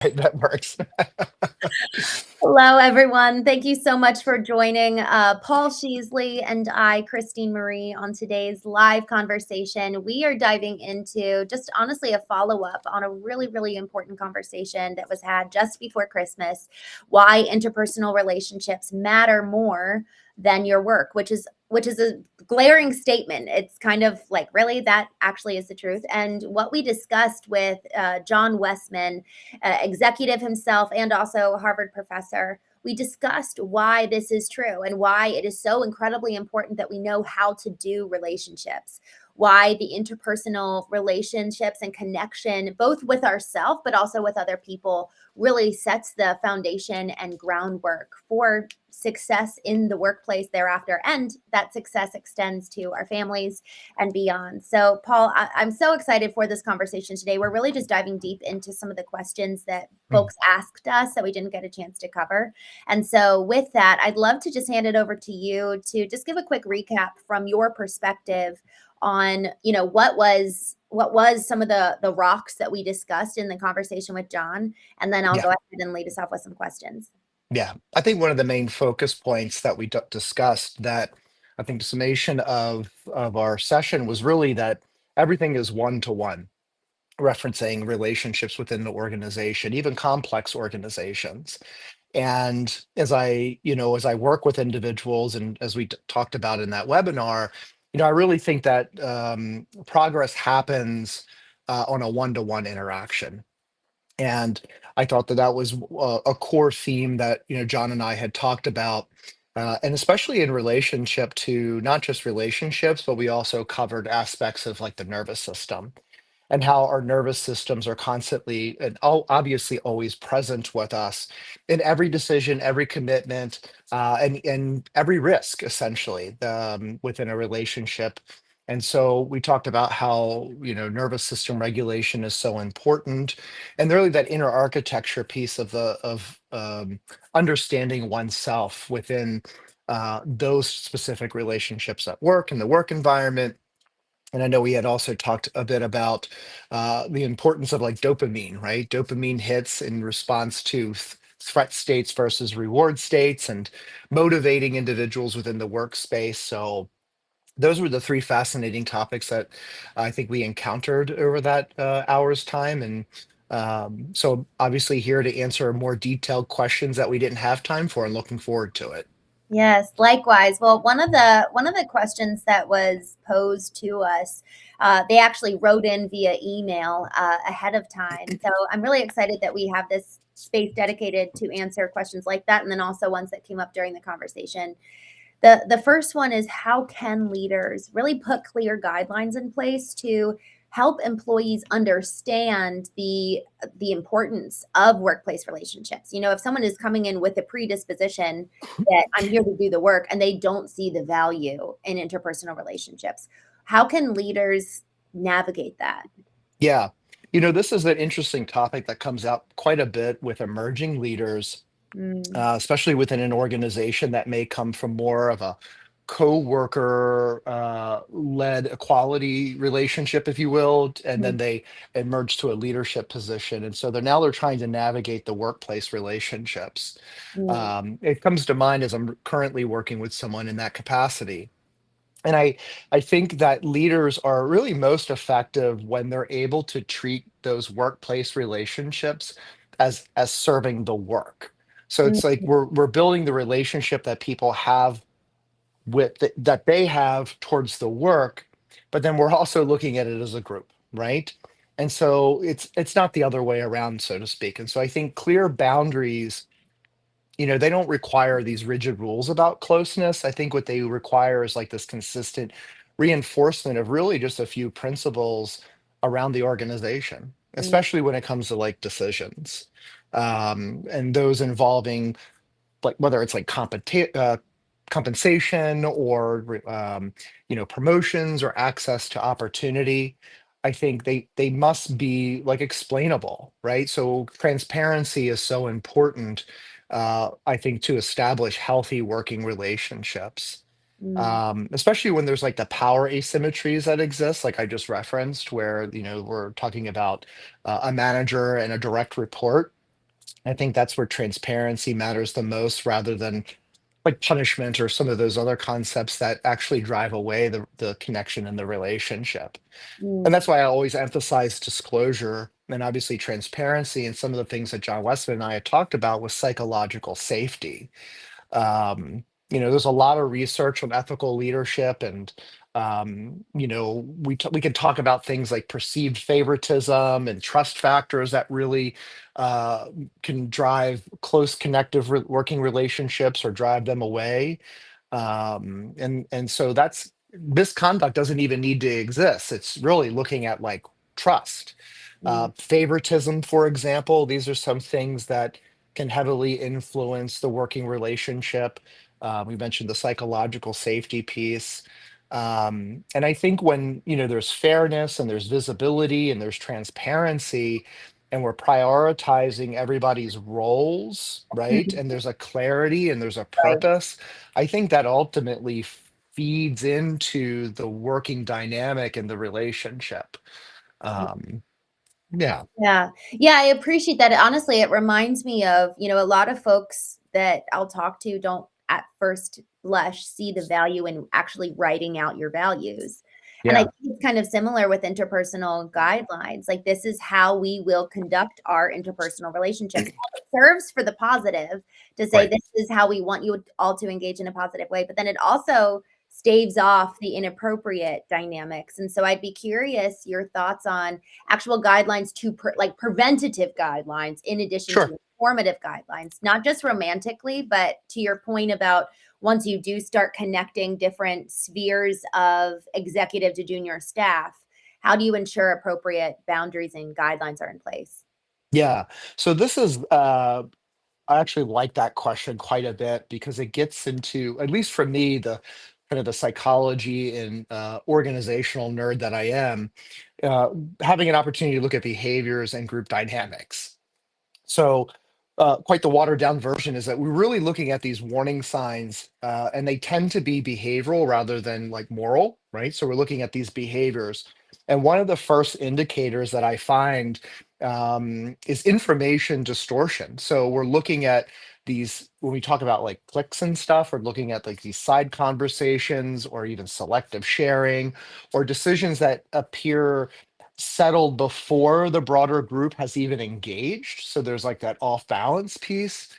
That works. Hello, everyone. Thank you so much for joining Paul Sheesley and I, Christine Marie, on today's live conversation. We are diving into just honestly a follow up on a really, really important conversation that was had just before Christmas, why interpersonal relationships matter more than your work, which is a glaring statement. It's kind of like, really, that actually is the truth. And what we discussed with John Westman, executive himself and also a Harvard professor, we discussed why this is true and why it is so incredibly important that we know how to do relationships, why the interpersonal relationships and connection, both with ourselves but also with other people, really sets the foundation and groundwork for success in the workplace thereafter. And that success extends to our families and beyond. So, Paul, I'm so excited for this conversation today. We're really just diving deep into some of the questions that Mm. folks asked us that we didn't get a chance to cover. And so, with that, I'd love to just hand it over to you to just give a quick recap from your perspective on, what was some of the rocks that we discussed in the conversation with John, and then I'll Yeah, go ahead and lead us off with some questions. yeah. I think one of the main focus points that we discussed, that I think the summation of our session was really that everything is one to one, referencing relationships within the organization, even complex organizations. And as I work with individuals, and as we talked about in that webinar, I really think that progress happens on a one-to-one interaction. And I thought that that was a core theme that John and I had talked about, and especially in relationship to not just relationships, but we also covered aspects of like the nervous system and how our nervous systems are constantly and obviously always present with us in every decision, every commitment, and every risk, essentially, within a relationship. And so we talked about how nervous system regulation is so important, and really that inner architecture piece of the of understanding oneself within those specific relationships at work and the work environment. And I know we had also talked a bit about the importance of like dopamine, right? Dopamine hits in response to threat states versus reward states, and motivating individuals within the workspace. So those were the three fascinating topics that I think we encountered over that hour's time. And so obviously here to answer more detailed questions that we didn't have time for, and looking forward to it. Yes, likewise. Well, one of the questions that was posed to us, they actually wrote in via email ahead of time. So I'm really excited that we have this space dedicated to answer questions like that, and then also ones that came up during the conversation. The first one is, how can leaders really put clear guidelines in place to help employees understand the importance of workplace relationships? If someone is coming in with a predisposition that I'm here to do the work and they don't see the value in interpersonal relationships, how can leaders navigate that? Yeah. This is an interesting topic that comes out quite a bit with emerging leaders, Mm, especially within an organization that may come from more of a co-worker led equality relationship, if you will, and then mm, they emerge to a leadership position. And so they're trying to navigate the workplace relationships. mm, It comes to mind as I'm currently working with someone in that capacity. And I think that leaders are really most effective when they're able to treat those workplace relationships as serving the work. So mm, it's like we're building the relationship that people have that they have towards the work, but then we're also looking at it as a group, right? And so it's not the other way around, so to speak. And so I think clear boundaries, they don't require these rigid rules about closeness. I think what they require is like this consistent reinforcement of really just a few principles around the organization, mm, especially when it comes to like decisions, and those involving like whether it's like compensation or promotions or access to opportunity. I think they must be like explainable, right? So transparency is so important, I think, to establish healthy working relationships, mm, especially when there's like the power asymmetries that exist, like I just referenced, where we're talking about a manager and a direct report. I think that's where transparency matters the most rather than like punishment or some of those other concepts that actually drive away the connection in the relationship. And Mm, that's why I always emphasize disclosure and obviously transparency. And some of the things that John Westman and I had talked about was psychological safety. There's a lot of research on ethical leadership, and we can talk about things like perceived favoritism and trust factors that really uh, can drive close connective working relationships or drive them away. And so that's misconduct doesn't even need to exist. It's really looking at like trust, mm, favoritism, for example. These are some things that can heavily influence the working relationship. We mentioned the psychological safety piece. And I think when, there's fairness and there's visibility and there's transparency, and we're prioritizing everybody's roles, right? mm, And there's a clarity and there's a right. purpose. I think that ultimately feeds into the working dynamic and the relationship. Um, yeah, Yeah. Yeah, I appreciate that. Honestly, it reminds me of, a lot of folks that I'll talk to don't at first blush see the value in actually writing out your values. And I yeah, think it's kind of similar with interpersonal guidelines. Like this is how we will conduct our interpersonal relationships. It serves for the positive to say right. this is how we want you all to engage in a positive way, but then it also staves off the inappropriate dynamics. And so I'd be curious your thoughts on actual guidelines to like preventative guidelines in addition Sure. to informative guidelines, not just romantically, but to your point about once you do start connecting different spheres of executive to junior staff, how do you ensure appropriate boundaries and guidelines are in place? Yeah. So this is I actually like that question quite a bit because it gets into, at least for me, the kind of the psychology and organizational nerd that I am, uh, having an opportunity to look at behaviors and group dynamics. So, quite the watered down version is that we're really looking at these warning signs, and they tend to be behavioral rather than like moral, right? So, we're looking at these behaviors. And one of the first indicators that I find is information distortion. So, we're looking at these, when we talk about like clicks and stuff, we're looking at like these side conversations or even selective sharing or decisions that appear settled before the broader group has even engaged. So there's like that off balance piece.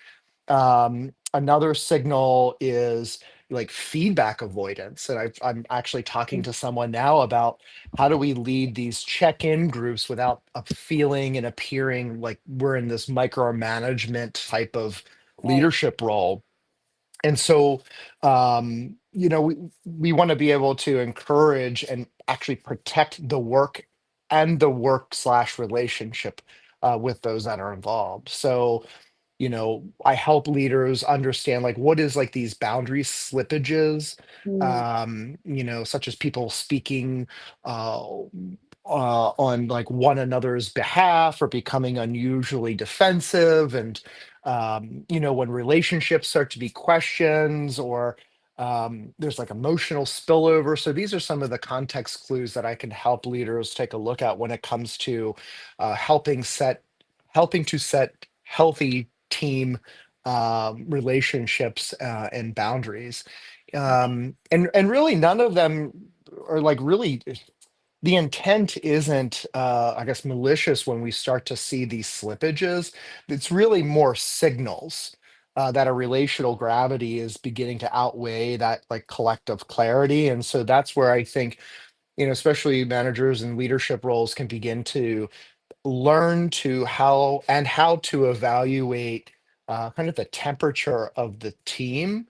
Another signal is like feedback avoidance. And I'm actually talking to someone now about how do we lead these check in groups without a feeling and appearing like we're in this micromanagement type of Right. leadership role. And so we want to be able to encourage and actually protect the work and the work slash relationship with those that are involved. So I help leaders understand like what is like these boundary slippages, Mm, such as people speaking uh on like one another's behalf or becoming unusually defensive, and when relationships start to be questions or there's like emotional spillover. So these are some of the context clues that I can help leaders take a look at when it comes to helping to set healthy team relationships and boundaries. And really none of them are like really, the intent isn't I guess malicious when we start to see these slippages. It's really more signals that a relational gravity is beginning to outweigh that like collective clarity. And so that's where I think, especially managers and leadership roles can begin to learn to how to evaluate kind of the temperature of the team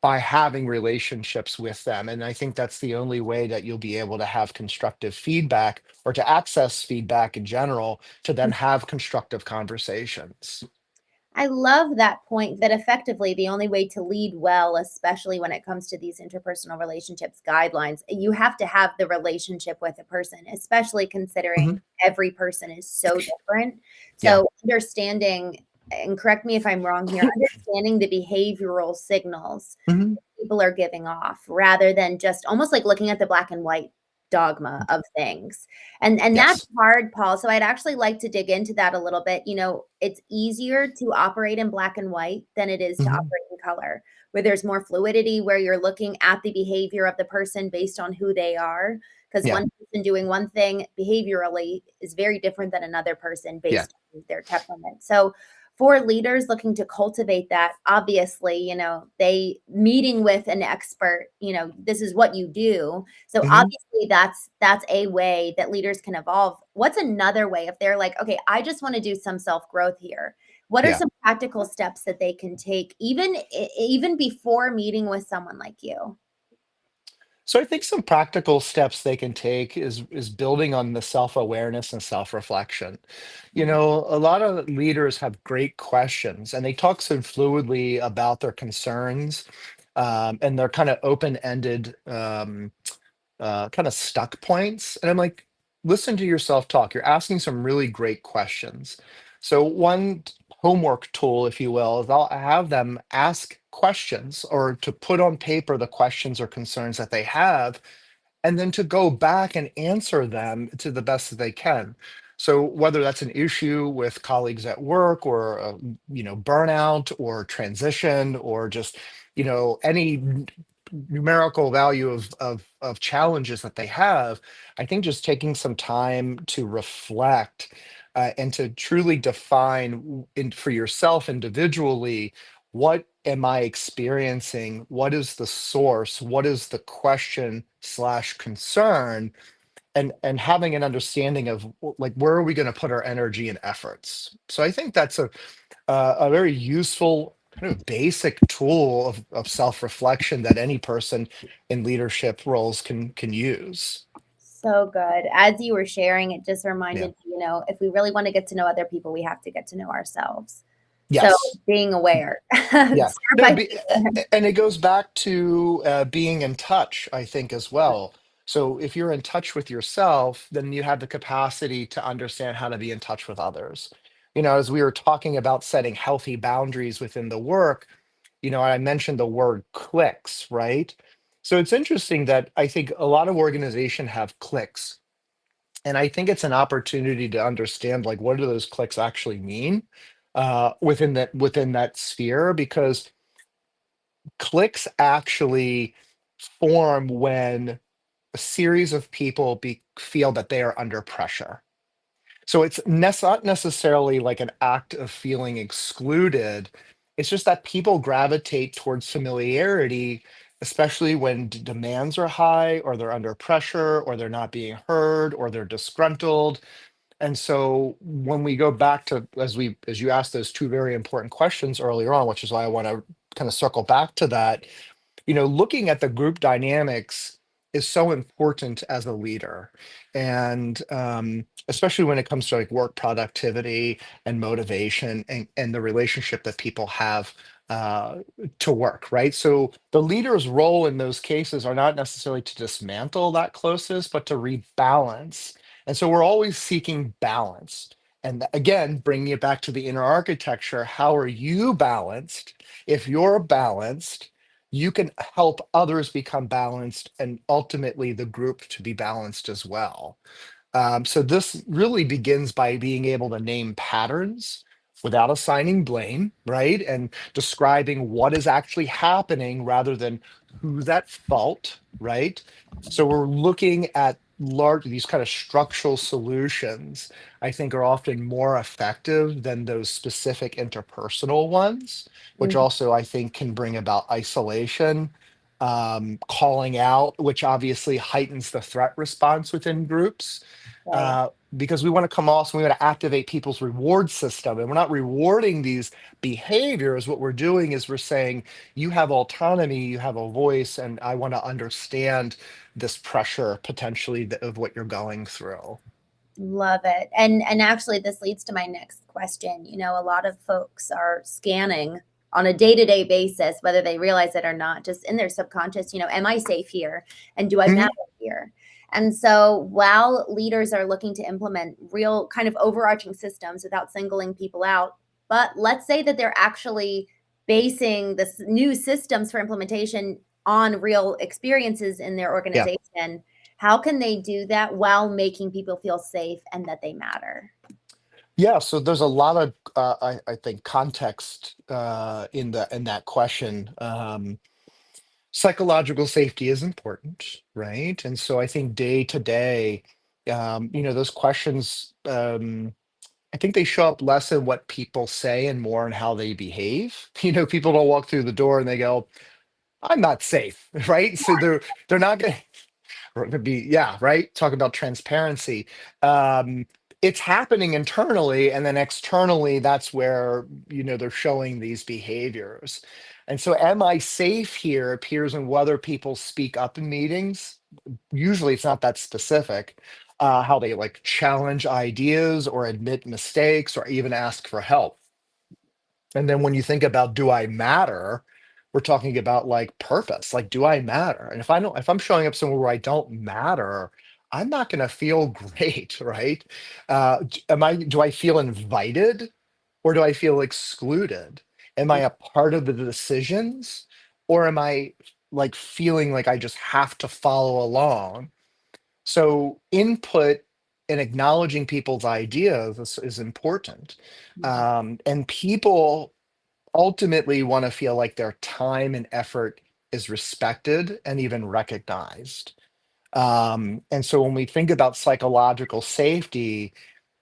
by having relationships with them. And I think that's the only way that you'll be able to have constructive feedback or to access feedback in general to then have constructive conversations. I love that point that effectively the only way to lead well, especially when it comes to these interpersonal relationships guidelines, you have to have the relationship with a person, especially considering Mhm. every person is so different. Yeah. So, understanding, and correct me if I'm wrong here, understanding the behavioral signals Mhm. people are giving off rather than just almost like looking at the black and white. dogma of things. And that's Yes. hard, Paul. So I'd actually like to dig into that a little bit. It's easier to operate in black and white than it is to Mhm. operate in color, where there's more fluidity, where you're looking at the behavior of the person based on who they are. Because Yeah. one person doing one thing behaviorally is very different than another person Yeah. based on their temperament. So for leaders looking to cultivate that, obviously, they meeting with an expert, this is what you do. So Mhm. obviously that's a way that leaders can evolve. What's another way if they're like, okay, I just want to do some self-growth here? What are Yeah. some practical steps that they can take even before meeting with someone like you? So I think some practical steps they can take is building on the self-awareness and self-reflection. Mhm. A lot of leaders have great questions and they talk so fluidly about their concerns, and they're kind of open-ended, kind of stuck points. And I'm like, listen to yourself talk. You're asking some really great questions. So one homework tool, if you will, is I'll have them ask questions or to put on paper the questions or concerns that they have, and then to go back and answer them to the best that they can. So whether that's an issue with colleagues at work or burnout or transition or just any numerical value of challenges that they have, I think just taking some time to reflect, and to truly define for yourself individually, what am I experiencing? What is the source? What is the question slash concern? And having an understanding of like where are we going to put our energy and efforts. So I think that's a very useful kind of basic tool of self-reflection that any person in leadership roles can use. So good. As you were sharing, it just Yeah. reminded me, if we really want to get to know other people, we have to get to know ourselves. So Start being aware. Start Yeah. No, by and it goes back to being in touch, I think, as well. So if you're in touch with yourself, then you have the capacity to understand how to be in touch with others. As we were talking about setting healthy boundaries within the work, I mentioned the word clicks, right? So it's interesting that I think a lot of organizations have clicks. And I think it's an opportunity to understand like what do those clicks actually mean, within that sphere, because clicks actually form when a series of people feel that they are under pressure. So it's not necessarily like an act of feeling excluded. It's just that people gravitate towards familiarity, especially when demands are high, or they're under pressure, or they're not being heard, or they're disgruntled. And so when we go back to, as you asked those two very important questions earlier on, which is why I want to kind of circle back to that, looking at the group dynamics is so important as a leader. And especially when it comes to like work productivity and motivation and the relationship that people have uh, to work, right? So the leader's role in those cases are not necessarily to dismantle that closeness, but to rebalance. And so we're always seeking balance. And again, bringing it back to the inner architecture, how are you balanced? If you're balanced, you can help others become balanced and ultimately the group to be balanced as well. So this really begins by being able to name patterns without assigning blame, right? And describing what is actually happening rather than who's at fault, right? So we're looking at these kind of structural solutions, I think are often more effective than those specific interpersonal ones, which Mhm. also I think can bring about isolation, calling out, which obviously heightens the threat response within groups, Right. because we want to come off and we want to activate people's reward system. And we're not rewarding these behaviors. What we're doing is we're saying, you have autonomy, you have a voice, and I want to understand this pressure potentially of what you're going through. Love it. And actually this leads to my next question. A lot of folks are scanning on a day-to-day basis, whether they realize it or not, just in their subconscious, am I safe here? And do I matter Mhm. here? And so while leaders are looking to implement real kind of overarching systems without singling people out, but let's say that they're actually basing this new systems for implementation on real experiences in their Yeah. organization. How can they do that while making people feel safe and that they matter? Yeah, so there's a lot of I think context in that question. Psychological safety is important, right? And so I think day to day, those questions, I think they show up less in what people say and more in how they behave. People don't walk through the door and they go, "I'm not safe," right? So they're not going or it could be, yeah, right. Talk about transparency. Um, it's happening internally, and then externally, that's where they're showing these behaviors. And so, am I safe here appears in whether people speak up in meetings. Usually, it's not that specific. How they like challenge ideas or admit mistakes or even ask for help. And then when you think about do I matter, we're talking about like purpose. Like, do I matter? And if I'm showing up somewhere where I don't matter, I'm not going to feel great, right? Do I feel invited or do I feel excluded? Am I a part of the decisions or am I like feeling like I just have to follow along? So input and acknowledging people's ideas is important. Mhm. And people ultimately want to feel like their time and effort is respected and even recognized. And so when we think about psychological safety,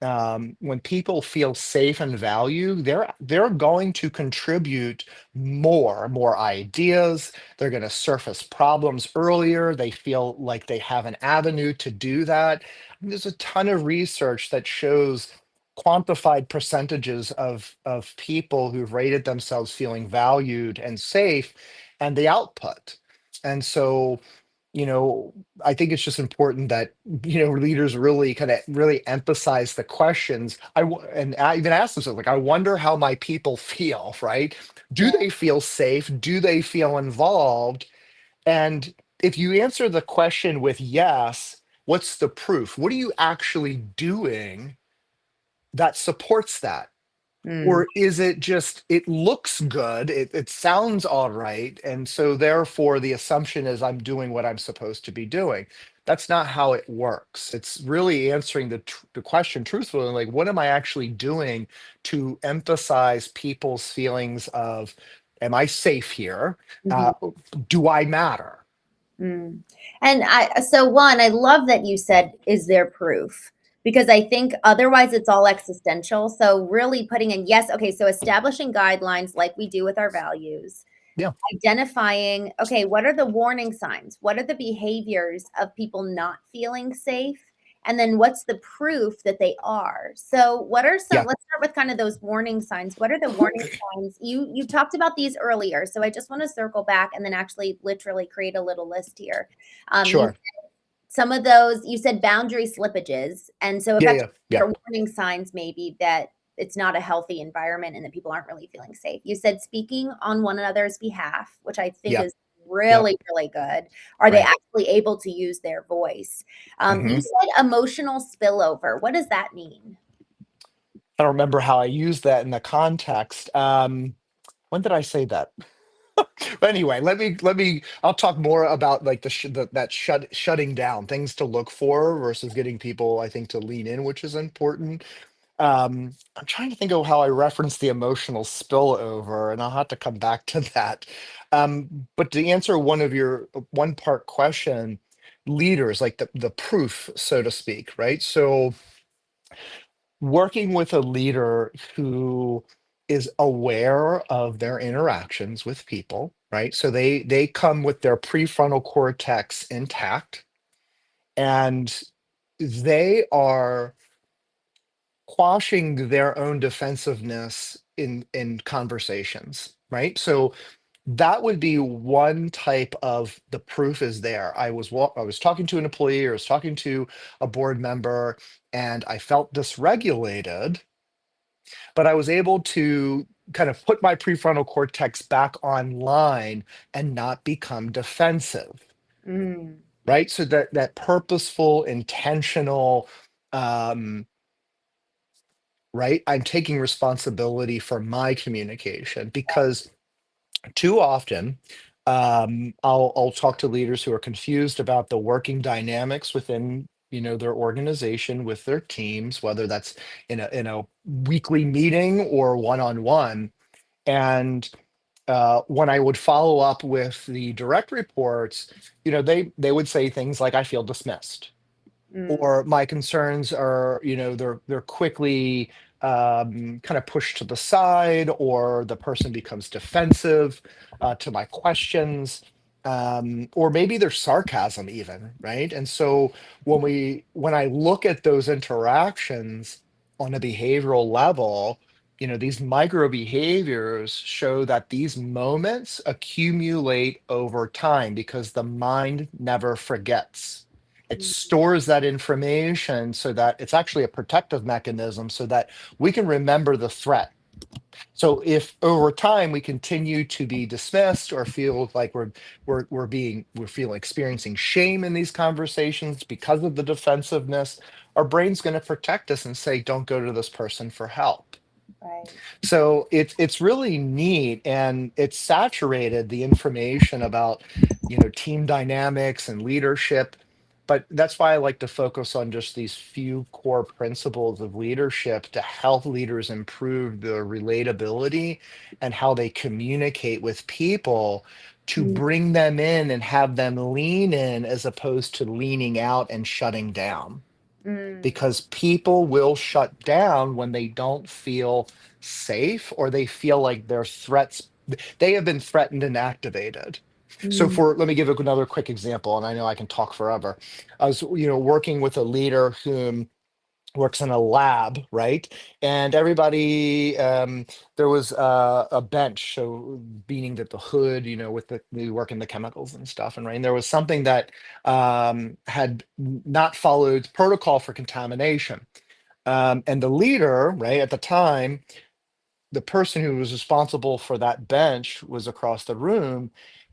when people feel safe and valued, they're going to contribute more ideas. They're going to surface problems earlier. They feel like they have an avenue to do that. And there's a ton of research that shows quantified percentages of people who've rated themselves feeling valued and safe and the output. And so you know, I think it's just important that leaders really kind of really emphasize the questions. And I even ask themselves, like, I wonder how my people feel, right? Do Yeah. they feel safe? Do they feel involved? And if you answer the question with yes, what's the proof? What are you actually doing that supports that? Mm. Or is it just it looks good, it sounds all right, and so therefore the assumption is I'm doing what I'm supposed to be doing. That's not how it works. It's really answering the question truthfully, like what am I actually doing to emphasize people's feelings of am I safe here? Mhm. Uh, do I matter? Mm. And so one, I love that you said, is there proof? Because I think otherwise it's all existential. So really putting in, yes, okay, so establishing guidelines like we do with our values, Yeah, identifying, okay, what are the warning signs? What are the behaviors of people not feeling safe? And then what's the proof that they are? So what are some, yeah, let's start with kind of those warning signs. What are the warning signs? You talked about these earlier. So I just want to circle back and then actually literally create a little list here. You sure. some of those you said boundary slippages, and so Yeah, effectively yeah, yeah. are warning signs maybe that it's not a healthy environment and that people aren't really feeling safe. You said speaking on one another's behalf, which I think Yeah, is yeah, really, really good. Are they right. actually able to use their voice? You Hmm. said emotional spillover. What does that mean? I don't remember how I used that in the context. When did I say that? But anyway, I'll talk more about like that shutting down, things to look for versus getting people, I think, to lean in, which is important. I'm trying to think of how I referenced the emotional spillover, and I'll have to come back to that. But to answer one of your one part question, leaders, like the proof, so to speak, right? So working with a leader who is aware of their interactions with people, right? So they come with their prefrontal cortex intact and they are quashing their own defensiveness in conversations, right? So that would be one type of the proof is there. I was talking to an employee or I was talking to a board member and I felt dysregulated, but I was able to kind of put my prefrontal cortex back online and not become defensive, Mm, right? So that purposeful, intentional, um, right? I'm taking responsibility for my communication because too often I'll talk to leaders who are confused about the working dynamics within, their organization with their teams, whether that's in a weekly meeting or one-on-one. And when I would follow up with the direct reports, they would say things like, "I feel dismissed," Mm, or "My concerns are," they're quickly kind of pushed to the side, or the person becomes defensive to my questions, or maybe there's sarcasm even, right? And so when I look at those interactions on a behavioral level, these micro behaviors show that these moments accumulate over time because the mind never forgets. It mm, stores that information so that it's actually a protective mechanism so that we can remember the threat. So if over time we continue to be dismissed or feel like we're feeling experiencing shame in these conversations because of the defensiveness, our brain's going to protect us and say, "Don't go to this person for help." right. So it's really neat, and it's saturated the information about, team dynamics and leadership. But that's why I like to focus on just these few core principles of leadership to help leaders improve their relatability and how they communicate with people, to Mm, bring them in and have them lean in as opposed to leaning out and shutting down, mm, because people will shut down when they don't feel safe or they feel like their threats, they have been threatened and activated. So mm, for let me give another quick example, and I know I can talk forever. I was, working with a leader whom works in a lab, right? And everybody, there was a bench, so meaning that the hood, with we work in the chemicals and stuff, and right, and there was something that had not followed protocol for contamination. And the leader, right, at the time, the person who was responsible for that bench was across the room,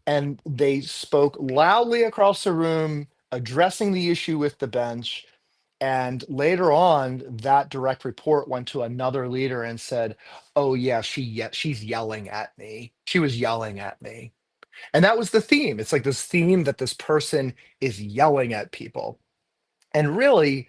and they spoke loudly across the room, addressing the issue with the bench. And later on, that direct report went to another leader and said, "Oh yeah, she's yelling at me. She was yelling at me." And that was the theme. It's like this theme that this person is yelling at people. And really,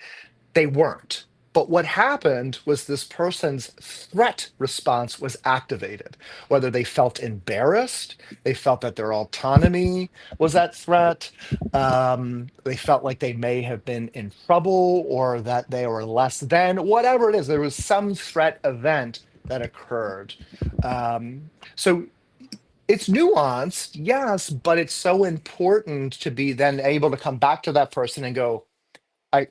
they weren't. But what happened was this person's threat response was activated. Whether they felt embarrassed, they felt that their autonomy was at threat, they felt like they may have been in trouble or that they were less than, whatever it is, there was some threat event that occurred. So it's nuanced, yes, but it's so important to be then able to come back to that person and go, I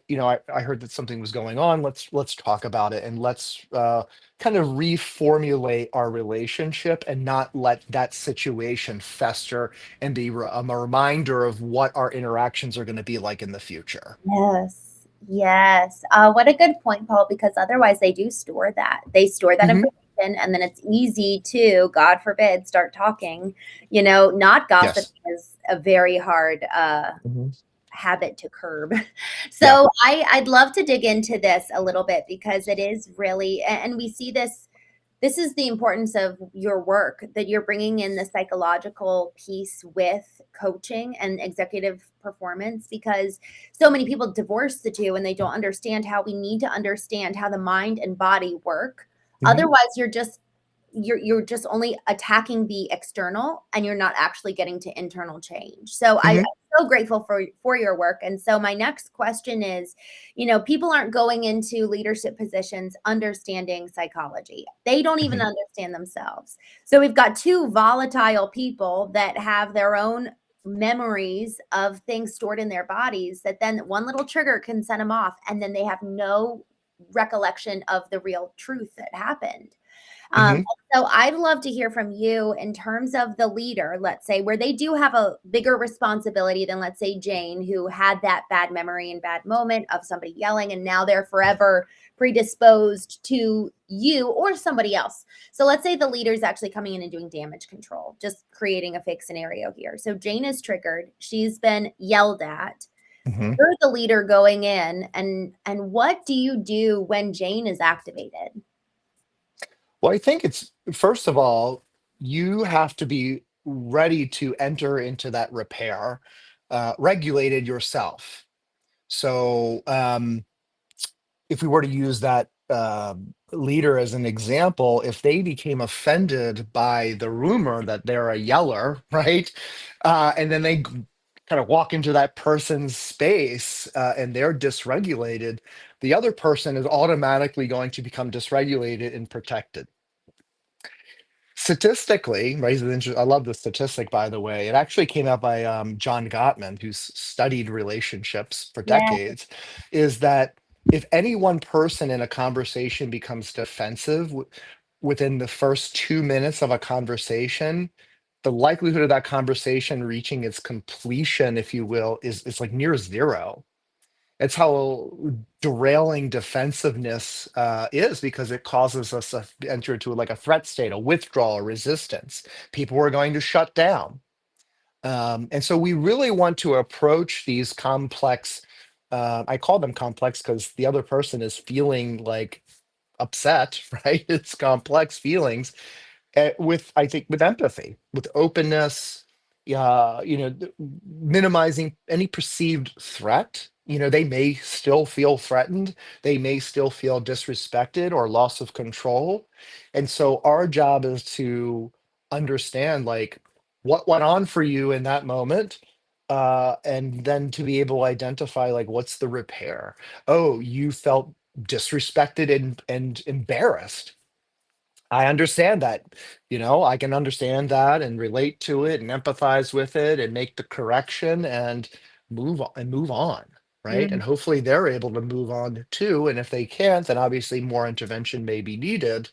heard that something was going on. Let's talk about it, and let's kind of reformulate our relationship and not let that situation fester and be a reminder of what our interactions are going to be like in the future. yes, yes. What a good point, Paul, because otherwise they do store that. They store that Hmm. information, and then it's easy to, God forbid, start talking. Not gossiping Yes. is a very hard Hmm. habit to curb. Yeah. So I'd love to dig into this a little bit because it is really, and we see this. This is the importance of your work, that you're bringing in the psychological piece with coaching and executive performance, because so many people divorce the two and they don't understand how we need to understand how the mind and body work. Hmm. Otherwise, you're just only attacking the external and you're not actually getting to internal change. So I'm Hmm. so grateful for your work. And so my next question is, people aren't going into leadership positions understanding psychology. They don't even Hmm. understand themselves. So we've got two volatile people that have their own memories of things stored in their bodies, that then one little trigger can send them off and then they have no recollection of the real truth that happened. Um, Hmm. so I'd love to hear from you in terms of the leader, let's say, where they do have a bigger responsibility than, let's say, Jane, who had that bad memory and bad moment of somebody yelling, and now they're forever predisposed to you or somebody else. So let's say the leader's actually coming in and doing damage control, just creating a fake scenario here. So Jane is triggered. She's been yelled at. Hmm. You're the leader going in, and what do you do when Jane is activated? Well, I think it's, first of all, you have to be ready to enter into that repair, regulated yourself. So if we were to use that leader as an example, if they became offended by the rumor that they're a yeller, right? And then they kind of walk into that person's space and they're dysregulated, the other person is automatically going to become dysregulated and protected. Statistically, right? I love the statistic, by the way. It actually came out by John Gottman, who's studied relationships for Yeah. decades, is that if any one person in a conversation becomes defensive within the first 2 minutes of a conversation, the likelihood of that conversation reaching its completion, if you will, is like near zero. It's how derailing defensiveness is, because it causes us to enter into like a threat state, a withdrawal, a resistance. People are going to shut down. And so we really want to approach these complex, I call them complex because the other person is feeling like upset, right? It's complex feelings with, I think, with empathy, with openness, minimizing any perceived threat. They may still feel threatened, they may still feel disrespected or loss of control. And so our job is to understand like what went on for you in that moment. And then to be able to identify like what's the repair. Oh, you felt disrespected and embarrassed. I understand that. I can understand that and relate to it and empathize with it and make the correction and move on, right? Mm-hmm. And hopefully they're able to move on too. And if they can't, then obviously more intervention may be needed.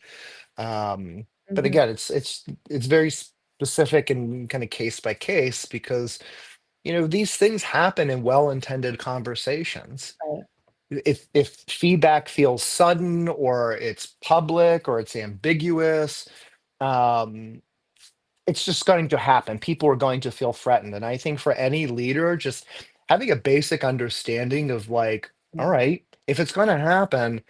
Um, but Mm-hmm. again, it's very specific and kind of case by case, because these things happen in well-intended conversations. Right. If feedback feels sudden or it's public or it's ambiguous, um, it's just going to happen. People are going to feel threatened. And I think for any leader, just having a basic understanding of like, all Yeah. right, if it's going to happen,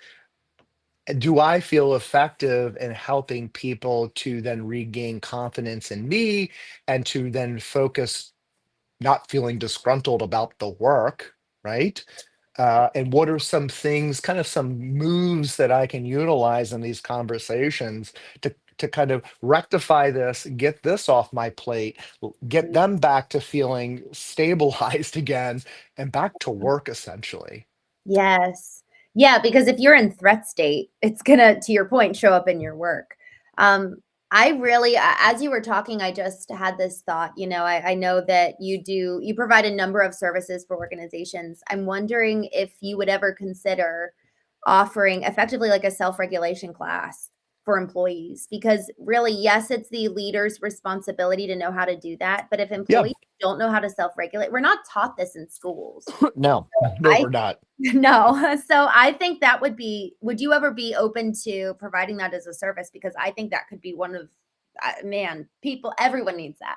do I feel effective in helping people to then regain confidence in me and to then focus, not feeling disgruntled about the work, right? And what are some things, kind of some moves that I can utilize in these conversations to kind of rectify this, get this off my plate, get them back to feeling stabilized again and back to work essentially. Yes. Yeah, because if you're in threat state, it's gonna, to your point, show up in your work. Um, I really, as you were talking, I just had this thought. I know that you provide a number of services for organizations. I'm wondering if you would ever consider offering effectively like a self-regulation class for employees, because really, yes, it's the leader's responsibility to know how to do that. But if Yeah, employees don't know how to self-regulate, we're not taught this in schools. no, I we're not. no. So I think that would you ever be open to providing that as a service? Because I think that could be one of, man, everyone needs that.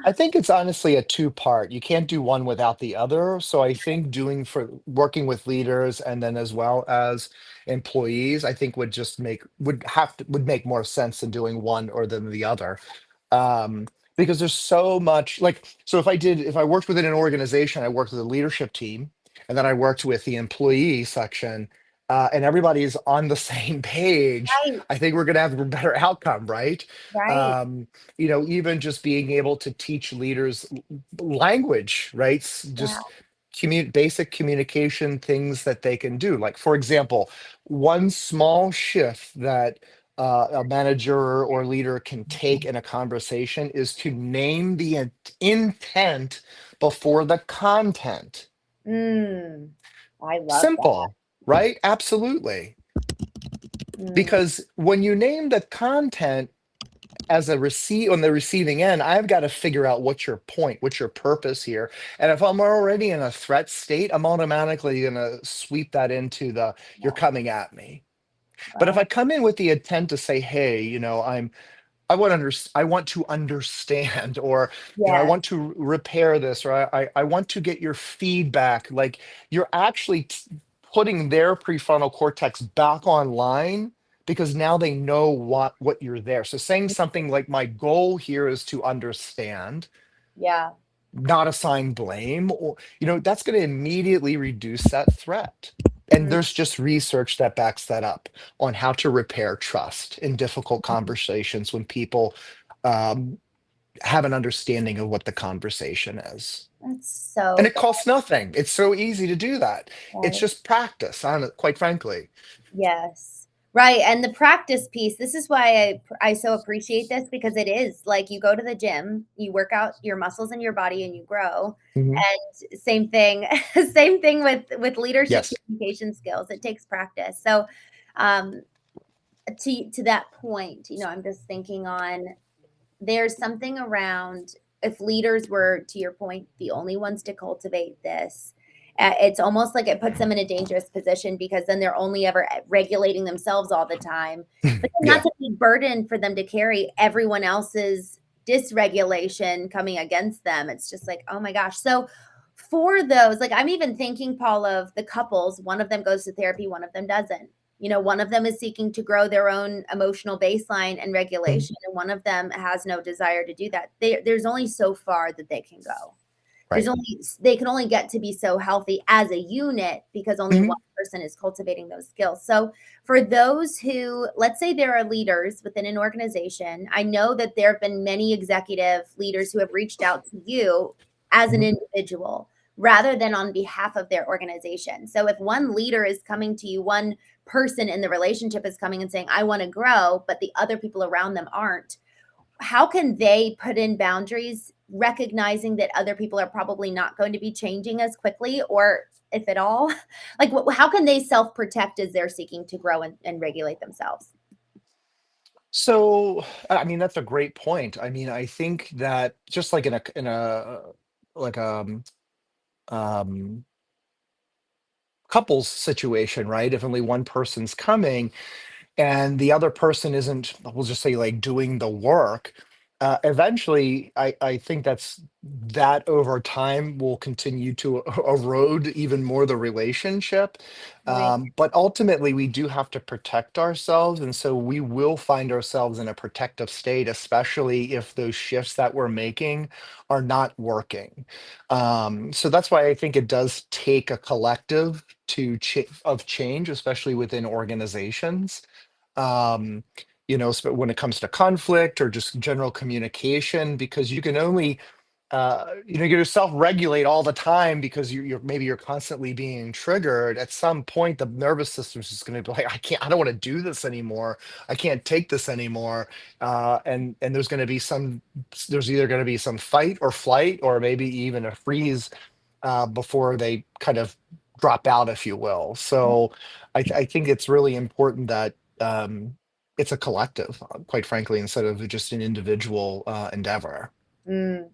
I think it's honestly a two-part. You can't do one without the other. So I think doing for working with leaders and then as well as employees, I think would make more sense than doing one or than the other. Because there's so much so if I worked within an organization, I worked with a leadership team, and then I worked with the employee section, and everybody's on the same page, Right, I think we're gonna have a better outcome, right? right. um, even just being able to teach leaders language, right? Yeah. Just basic communication things that they can do. Like, for example, one small shift that a manager or leader can take in a conversation is to name the intent before the content. Mm, I love that. Simple, right? Absolutely. Mm, Because when you name the content, as a receive on the receiving end, I've got to figure out what's your point, what's your purpose here. And if I'm already in a threat state, I'm automatically going to sweep that into the you're yeah, coming at me. But if wow. I come in with the intent to say, hey, I want to understand, or I Yes. want to repair this, or I want to get your feedback. Like you're actually putting their prefrontal cortex back online because now they know what you're there. So saying something like, my goal here is to understand, Yeah. not assign blame, or that's going to immediately reduce that threat. And Mm. there's just research that backs that up on how to repair trust in difficult conversations when people um, have an understanding of what the conversation is. That's And so it costs nothing. It's so easy to do that. It's good. just practice on it, quite frankly. Yes. Right. And the practice piece, this is why I so appreciate this, because it is like you go to the gym, you work out your muscles in your body and you grow. Mhm. And same thing, same thing with leadership Yes. communication skills. It takes practice. So um to that point, I'm just thinking on, there's something around, if leaders were, to your point, the only ones to cultivate this, it's almost like it puts them in a dangerous position, because then they're only ever regulating themselves all the time. But then Yeah. that's a big burden for them to carry everyone else's dysregulation coming against them. It's just like, oh my gosh. So for those, like, I'm even thinking, Paul, of the couples, one of them goes to therapy, one of them doesn't. One of them is seeking to grow their own emotional baseline and Mhm. regulation, and one of them has no desire to do that. There's only so far that they can go. Right. They can only get to be so healthy as a unit, because only one Mhm. person is cultivating those skills. So for those who, let's say there are leaders within an organization, I know that there have been many executive leaders who have reached out to you as an Mhm. individual rather than on behalf of their organization. So if one leader is coming to you, one person in the relationship is coming and saying, I want to grow, but the other people around them aren't, how can they put in boundaries, recognizing that other people are probably not going to be changing as quickly, or if at all? Like, how can they self protect as they're seeking to grow and regulate themselves? So, I mean, that's a great point. I mean, I think that just like in a like um couples situation, right? If only one person's coming, and the other person isn't, we'll just say, like, doing the work, eventually I think that over time will continue to erode even more the relationship. Right. But ultimately we do have to protect ourselves, and so we will find ourselves in a protective state, especially if those shifts that we're making are not working. So that's why I think it does take a collective of change, especially within organizations. um, when it comes to conflict or just general communication, because you can only, you self-regulate all the time because you're constantly being triggered. At some point, the nervous system's just going to be like, I don't want to do this anymore. I can't take this anymore. And there's either going to be some fight or flight, or maybe even a freeze before they kind of drop out, if you will. So I think it's really important that it's a collective, quite frankly, instead of just an individual endeavor.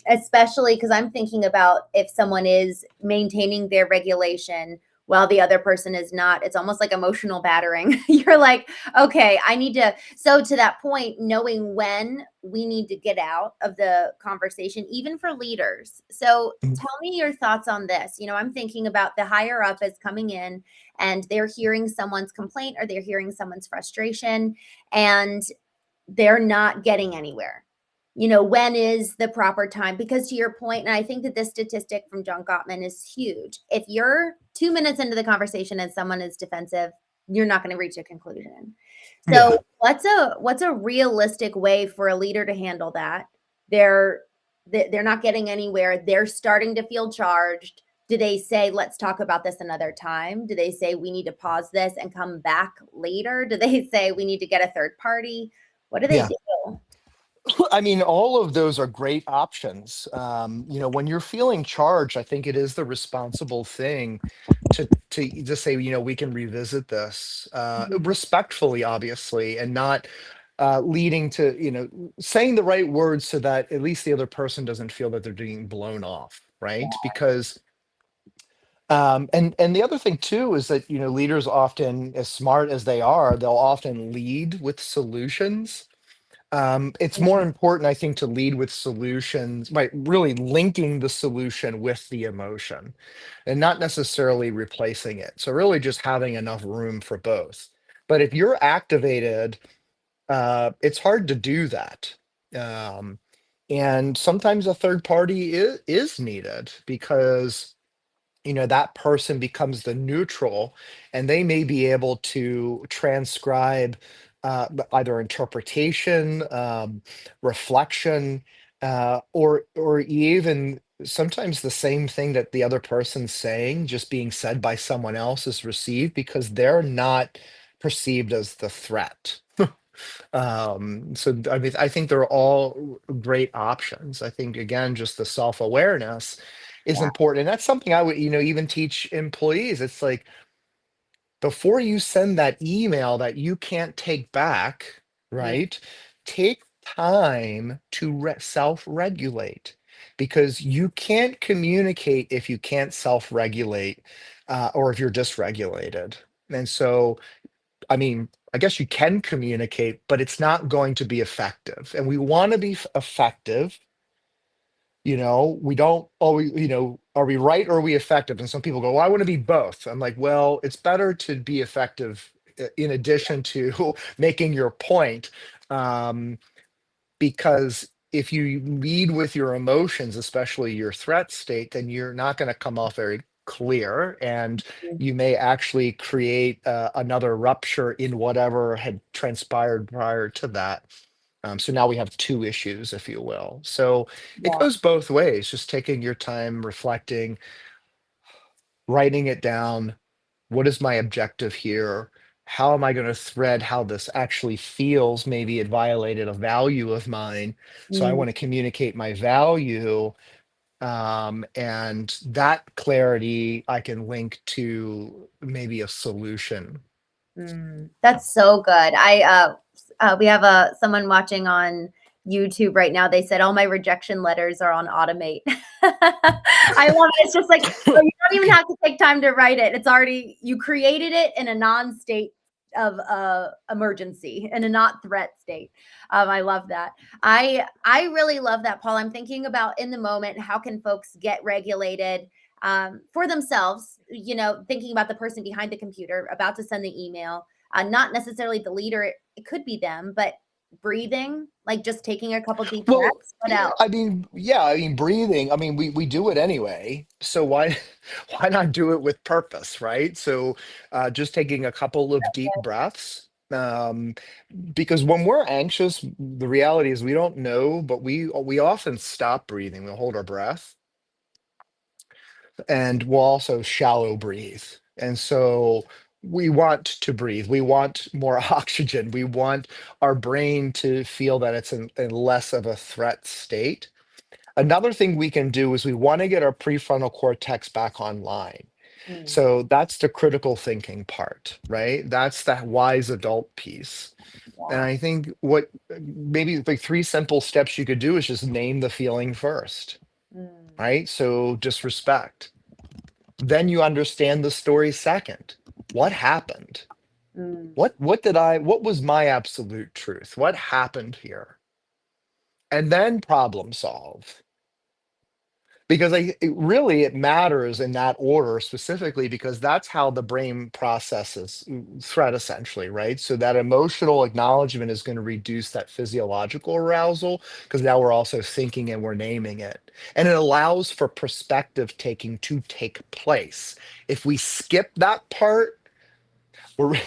Especially because I'm thinking about, if someone is maintaining their regulation while the other person is not, it's almost like emotional battering. You're like, okay, I need to. So, to that point, knowing when we need to get out of the conversation, even for leaders. So, Mhm. tell me your thoughts on this. I'm thinking about the higher up is coming in and they're hearing someone's complaint or they're hearing someone's frustration, and they're not getting anywhere. When is the proper time? Because to your point, and I think that this statistic from John Gottman is huge. If you're 2 minutes into the conversation and someone is defensive, you're not going to reach a conclusion. So Yeah. what's a realistic way for a leader to handle that? They're they're not getting anywhere. They're starting to feel charged. Do they say, let's talk about this another time? Do they say we need to pause this and come back later? Do they say we need to get a third party? What do they Yeah. do? I mean, all of those are great options. When you're feeling charged, I think it is the responsible thing to just say, we can revisit this Mhm. respectfully, obviously, and not leading to, saying the right words so that at least the other person doesn't feel that they're being blown off, right? Because and the other thing too is that, leaders often, as smart as they are, they'll often lead with solutions. It's more Mhm. important, I think, to lead with solutions by really linking the solution with the emotion and not necessarily replacing it. So really just having enough room for both. But if you're activated, it's hard to do that. Um, and sometimes a third party is needed because that person becomes the neutral, and they may be able to transcribe either interpretation, reflection, or even sometimes the same thing that the other person's saying just being said by someone else is received because they're not perceived as the threat. So I mean, I think they're all great options. I think again, just the self-awareness is Yeah. important. And that's something I would, even teach employees. It's like before you send that email that you can't take back, Mm, right? Take time to self-regulate because you can't communicate if you can't self-regulate, or if you're dysregulated. And so I mean, I guess you can communicate, but it's not going to be effective. And we want to be effective. We don't always, are we right or are we effective? And some people go, well, I want to be both. I'm like, well, it's better to be effective in addition to making your point. Um, because if you lead with your emotions, especially your threat state, then you're not going to come off very clear, and mm, you may actually create another rupture in whatever had transpired prior to that. So now we have two issues, if you will. So it yeah. goes both ways, just taking your time, reflecting, writing it down. What is my objective here? How am I going to thread how this actually feels? Maybe it violated a value of mine. So I Mm, want to communicate my value. And that clarity I can link to maybe a solution. that's so good. We have someone watching on YouTube right now. They said all my rejection letters are on automate. I love it. It's just like, oh, you don't even have to take time to write it. It's already, you created it in a non-state of emergency, in a not threat state. I love that. I really love that, Paul. I'm thinking about in the moment, how can folks get regulated for themselves, thinking about the person behind the computer about to send the email, not necessarily the leader, it could be them, but breathing, like just taking a couple deep Well, breaths. What else? I mean, breathing. I mean, we do it anyway. So why why not do it with purpose, right? So just taking a couple of deep breaths. Because when we're anxious, the reality is we don't know, but we often stop breathing. We'll hold our breath, and we'll also shallow breathe. And so we want to breathe. We want more oxygen. We want our brain to feel that it's in less of a threat state. Another thing we can do is we want to get our prefrontal cortex back online. Mm, So that's the critical thinking part, right? That's that wise adult piece. And yeah. I think what maybe like three simple steps you could do is just name the feeling first, Mm, right? So disrespect. Then you understand the story second. What happened? mm, What was my absolute truth? What happened here? And then problem solve. Because it matters in that order specifically because that's how the brain processes threat essentially, right? So that emotional acknowledgement is going to reduce that physiological arousal because now we're also thinking and we're naming it. And it allows for perspective taking to take place. If we skip that part, we're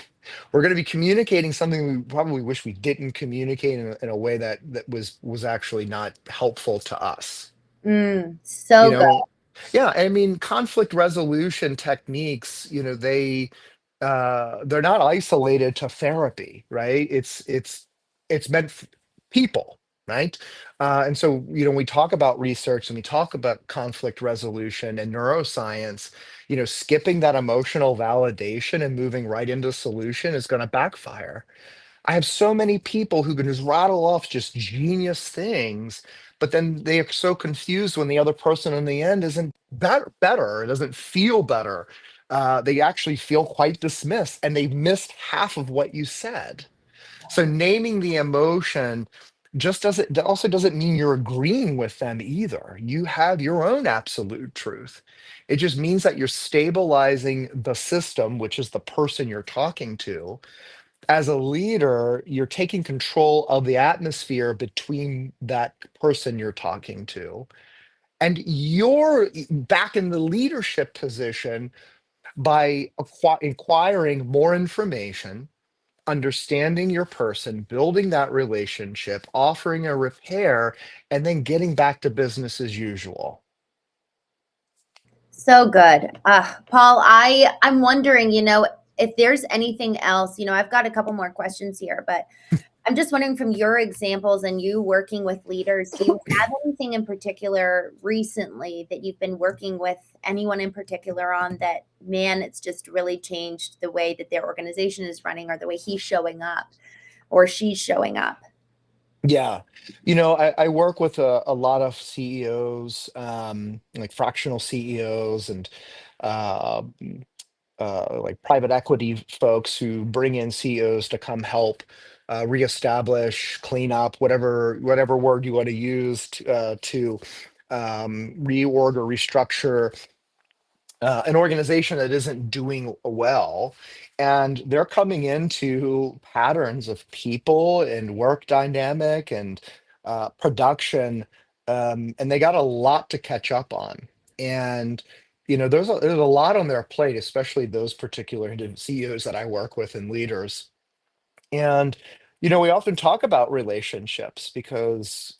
we're going to be communicating something we probably wish we didn't communicate in a way that was actually not helpful to us. You so good. know, yeah, I mean, conflict resolution techniques, they're not isolated to therapy, right? It's meant for people, right? And so, we talk about research and we talk about conflict resolution and neuroscience, skipping that emotional validation and moving right into solution is going to backfire. I have so many people who can just rattle off just genius things, but then they are so confused when the other person in the end isn't better, doesn't feel better. They actually feel quite dismissed and they've missed half of what you said. So naming the emotion just doesn't that also doesn't mean you're agreeing with them either. You have your own absolute truth. It just means that you're stabilizing the system, which is the person you're talking to, as a leader, you're taking control of the atmosphere between that person you're talking to. And you're back in the leadership position by acquiring more information, understanding your person, building that relationship, offering a repair, and then getting back to business as usual. So good. Paul, I'm wondering, if there's anything else, I've got a couple more questions here, but I'm just wondering from your examples and you working with leaders, do you have anything in particular recently that you've been working with anyone in particular on that, man, it's just really changed the way that their organization is running or the way he's showing up or she's showing up? Yeah. I work with a lot of CEOs, like fractional CEOs and uh, like private equity folks who bring in CEOs to come help reestablish, clean up, whatever word you want to use to reorg or restructure an organization that isn't doing well. And they're coming into patterns of people and work dynamic and production, and they got a lot to catch up on. And there's a lot on their plate, especially those particular CEOs that I work with and leaders. And we often talk about relationships because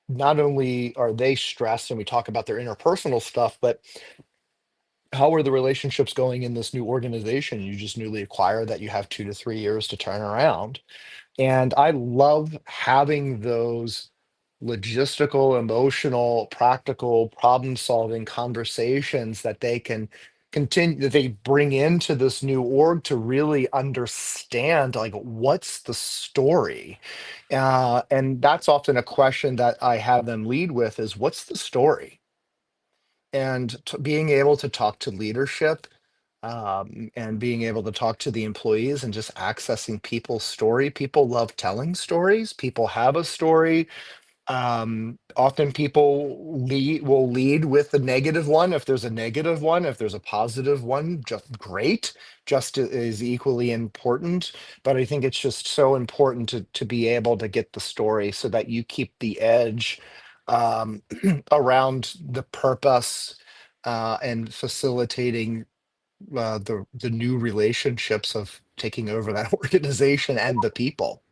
not only are they stressed, and we talk about their interpersonal stuff, but how are the relationships going in this new organization you just newly acquired that you have 2 to 3 years to turn around? And I love having those logistical, emotional, practical, problem solving conversations that they can continue, that they bring into this new org to really understand, like, what's the story? And that's often a question that I have them lead with is, what's the story? And being able to talk to leadership, and being able to talk to the employees and just accessing people's story. People love telling stories. People have a story. Often people will lead with the negative one. If there's a negative one, if there's a positive one, just great, just is equally important. But I think it's just so important to be able to get the story so that you keep the edge um, around the purpose and facilitating the new relationships of taking over that organization and the people.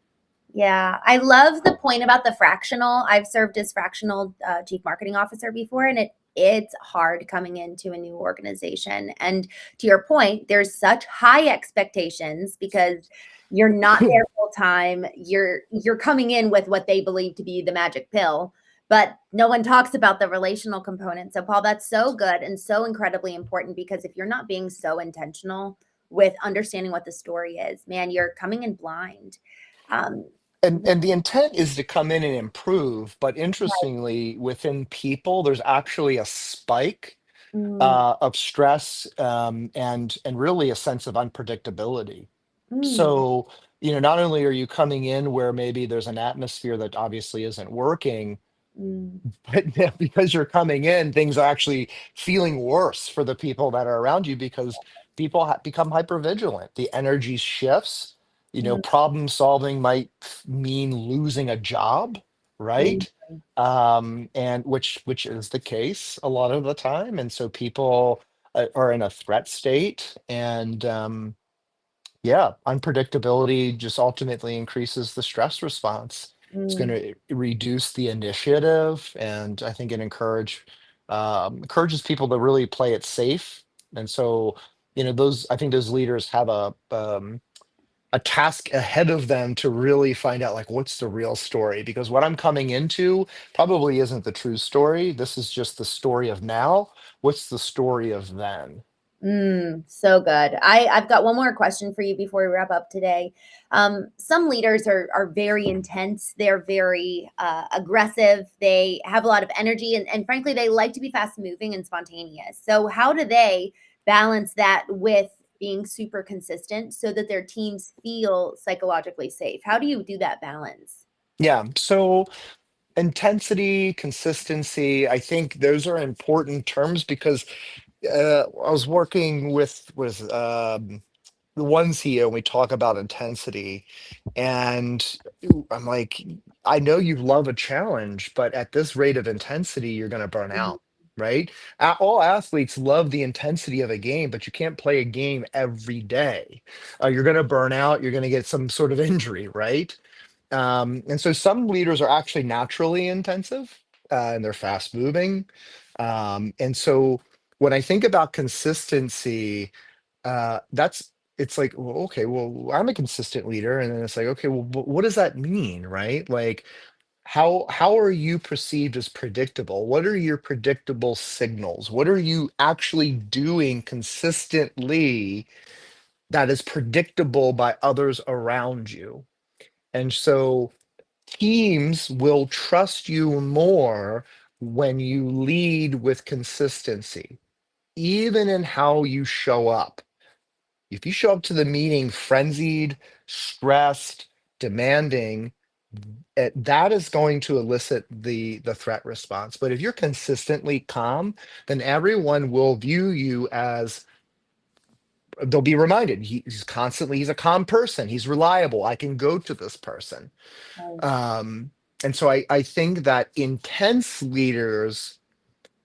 Yeah, I love the point about the fractional. I've served as fractional chief marketing officer before, and it's hard coming into a new organization. And to your point, there's such high expectations because you're not there full time. You're coming in with what they believe to be the magic pill, but no one talks about the relational component. So, Paul, that's so good and so incredibly important because if you're not being so intentional with understanding what the story is, man, you're coming in blind. Um, And the intent is to come in and improve, but interestingly, within people, there's actually a spike Mm, of stress, and really a sense of unpredictability. mm, So, not only are you coming in where maybe there's an atmosphere that obviously isn't working, mm, but yeah, because you're coming in, things are actually feeling worse for the people that are around you because people become hyper vigilant. The energy shifts. mm, Problem solving might mean losing a job, mm, right? And which is the case a lot of the time. And so people are in a threat state, and yeah, unpredictability just ultimately increases the stress response. It's going mm, to reduce the initiative, and I think it encourages people to really play it safe. And so, those I think those leaders have a task ahead of them to really find out, like, what's the real story, because what I'm coming into probably isn't the true story. This is just the story of now. What's the story of then? so good. I've got one more question for you before we wrap up today. Some leaders are very intense. They're very aggressive. They have a lot of energy, and frankly, they like to be fast moving and spontaneous. So, how do they balance that with being super consistent so that their teams feel psychologically safe? How do you do that balance? Yeah, so intensity, consistency, I think those are important terms because I was working with ones here, and we talk about intensity, and I'm like, I know you love a challenge, but at this rate of intensity, you're going to burn Mhm. out, right? All athletes love the intensity of a game, but you can't play a game every day. You're going to burn out. You're going to get some sort of injury, right? And so some leaders are actually naturally intensive, and they're fast moving. And so when I think about consistency, that's it's like, well, okay, well, I'm a consistent leader, and then it's like, okay, well, what does that mean, right? Like, how are you perceived as predictable? What are your predictable signals? What are you actually doing consistently that is predictable by others around you? And so teams will trust you more when you lead with consistency, even in how you show up. If you show up to the meeting frenzied, stressed, demanding, that is going to elicit the threat response. But if you're consistently calm, then everyone will view you as, they'll be reminded he's a calm person. He's reliable. I can go to this person. Right. Um, and so I think that intense leaders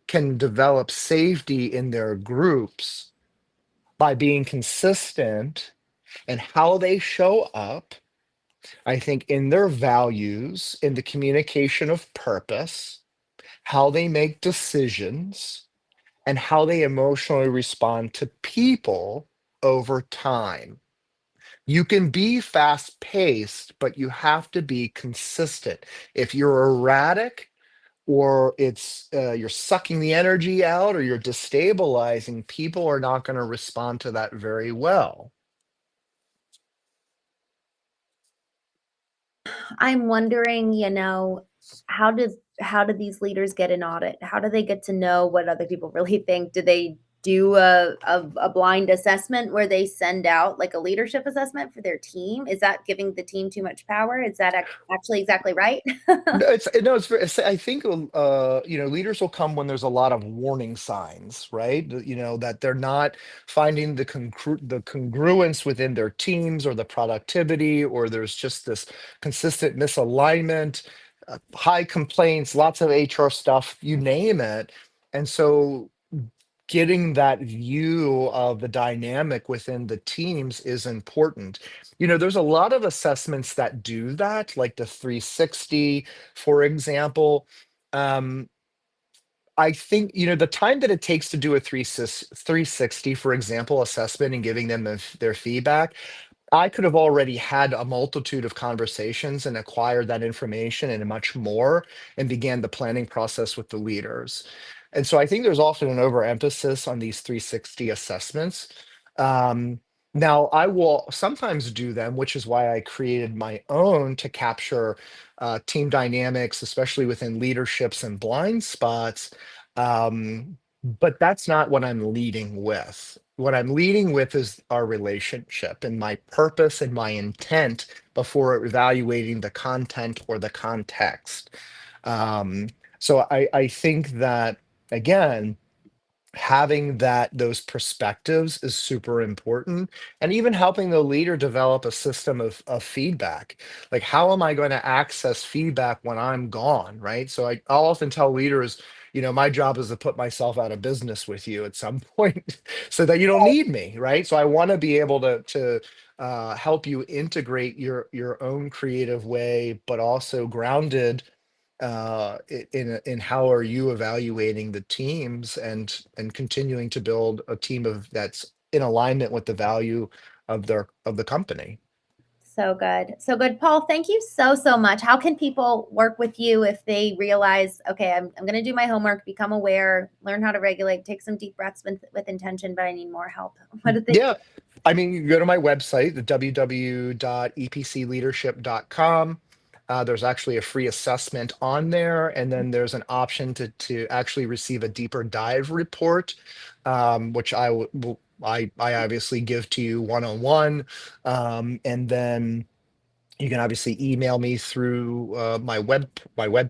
can develop safety in their groups by being consistent and how they show up. I think in their values, in the communication of purpose, how they make decisions, and how they emotionally respond to people over time. You can be fast paced, but you have to be consistent. If you're erratic, or you're sucking the energy out, or you're destabilizing, people are not going to respond to that very well. I'm wondering, how do these leaders get an audit? How do they get to know what other people really think? Do they do a blind assessment where they send out like a leadership assessment for their team? Is that giving the team too much power? Is that actually exactly right? No, I think leaders will come when there's a lot of warning signs, right? That they're not finding the congruence within their teams, or the productivity, or there's just this consistent misalignment, high complaints, lots of HR stuff, you name it. And so getting that view of the dynamic within the teams is important. There's a lot of assessments that do that, like the 360, for example. Um, I think, the time that it takes to do a 360, for example, assessment, and giving them their feedback, I could have already had a multitude of conversations and acquired that information and much more, and began the planning process with the leaders. And so I think there's often an overemphasis on these 360 assessments. Um, Now, I will sometimes do them, which is why I created my own to capture team dynamics, especially within leaderships and blind spots. But that's not what I'm leading with. What I'm leading with is our relationship and my purpose and my intent before evaluating the content or the context. Um, so I think that, again, having those perspectives is super important, and even helping the leader develop a system of feedback. Like, how am I going to access feedback when I'm gone, right? So I'll often tell leaders, my job is to put myself out of business with you at some point, so that you don't need me, right? So I want to be able to help you integrate your own creative way, but also grounded in how are you evaluating the teams, and continuing to build a team that's in alignment with the value of the company. So good. So good. Paul, thank you so, so much. How can people work with you if they realize, okay, I'm going to do my homework, become aware, learn how to regulate, take some deep breaths with intention, but I need more help? What do they do? Yeah, I mean, you go to my website, the www.epcleadership.com. There's actually a free assessment on there, and then there's an option to actually receive a deeper dive report, which I obviously give to you one on one, and then you can obviously email me through my web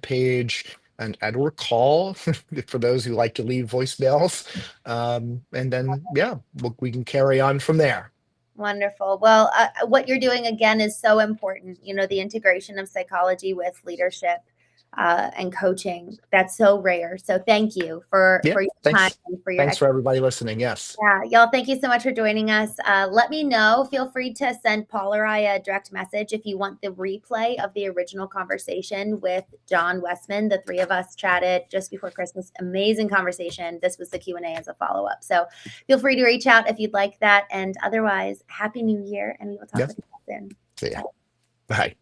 page, and or call for those who like to leave voicemails, and then, yeah, we can carry on from there. Wonderful. Well, what you're doing again is so important. You know, the integration of psychology with leadership and coaching. That's so rare. So thank you Yeah, for your time thanks. and for your Thanks for everybody listening. Yes. yeah, y'all, thank you so much for joining us. Let me know. Feel free to send Paul or I a direct message if you want the replay of the original conversation with John Westman. The three of us chatted just before Christmas. Amazing conversation. This was the Q&A as a follow-up. So feel free to reach out if you'd like that. And otherwise, Happy New Year, and we will talk Yep. with you soon. See ya. Bye. Bye.